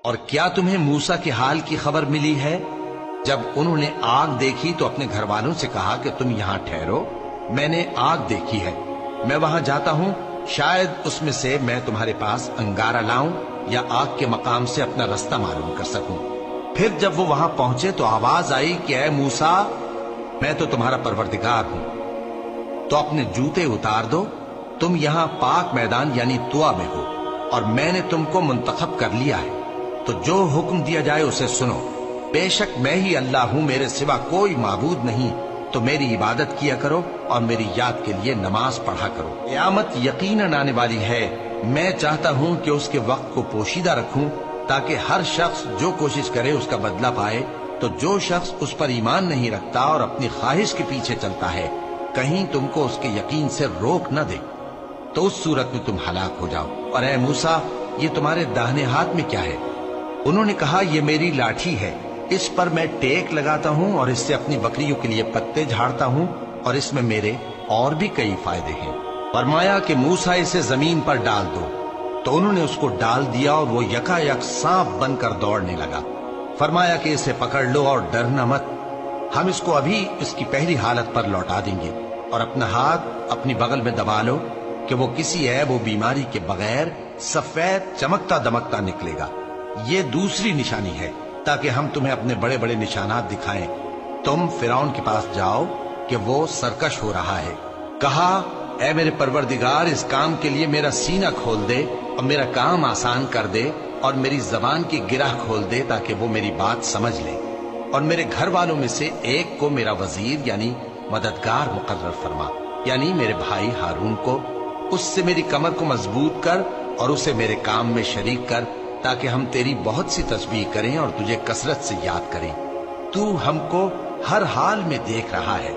اور کیا تمہیں موسیٰ کے حال کی خبر ملی ہے؟ جب انہوں نے آگ دیکھی تو اپنے گھر والوں سے کہا کہ تم یہاں ٹھہرو، میں نے آگ دیکھی ہے، میں وہاں جاتا ہوں، شاید اس میں سے میں تمہارے پاس انگارہ لاؤں یا آگ کے مقام سے اپنا رستہ معلوم کر سکوں۔ پھر جب وہ وہاں پہنچے تو آواز آئی کہ اے موسیٰ، میں تو تمہارا پروردگار ہوں، تو اپنے جوتے اتار دو، تم یہاں پاک میدان یعنی طویٰ میں ہو، اور میں نے تم کو منتخب کر لیا ہے، تو جو حکم دیا جائے اسے سنو۔ بے شک میں ہی اللہ ہوں، میرے سوا کوئی معبود نہیں، تو میری عبادت کیا کرو اور میری یاد کے لیے نماز پڑھا کرو۔ قیامت یقیناً آنے والی ہے، میں چاہتا ہوں کہ اس کے وقت کو پوشیدہ رکھوں تاکہ ہر شخص جو کوشش کرے اس کا بدلہ پائے، تو جو شخص اس پر ایمان نہیں رکھتا اور اپنی خواہش کے پیچھے چلتا ہے کہیں تم کو اس کے یقین سے روک نہ دے، تو اس صورت میں تم ہلاک ہو جاؤ۔ اور اے موسیٰ، یہ تمہارے داہنے ہاتھ میں کیا ہے؟ انہوں نے کہا یہ میری لاٹھی ہے، اس پر میں ٹیک لگاتا ہوں اور اس سے اپنی بکریوں کے لیے پتے جھاڑتا ہوں، اور اس میں میرے اور بھی کئی فائدے ہیں۔ فرمایا کہ موسیٰ اسے زمین پر ڈال دو، تو انہوں نے اس کو ڈال دیا اور وہ یکا یک سانپ بن کر دوڑنے لگا۔ فرمایا کہ اسے پکڑ لو اور ڈرنا مت، ہم اس کو ابھی اس کی پہلی حالت پر لوٹا دیں گے، اور اپنا ہاتھ اپنی بغل میں دبا لو کہ وہ کسی عیب و بیماری کے بغیر سفید چمکتا دمکتا نکلے گا۔ یہ دوسری نشانی ہے تاکہ ہم تمہیں اپنے بڑے بڑے نشانات دکھائیں۔ تم فرعون کے پاس جاؤ کہ وہ سرکش ہو رہا ہے، کہا اے میرے پروردگار، اس کام کے لیے میرا سینہ کھول دے اور میرا کام آسان کر دے، اور میری زبان کی گرہ کھول دے تاکہ وہ میری بات سمجھ لے، اور میرے گھر والوں میں سے ایک کو میرا وزیر یعنی مددگار مقرر فرما، یعنی میرے بھائی ہارون کو، اس سے میری کمر کو مضبوط کر اور اسے میرے کام میں شریک کر، تاکہ ہم تیری بہت سی تسبیح کریں اور تجھے کثرت سے یاد کریں۔ تو ہم کو ہر حال میں دیکھ رہا ہے،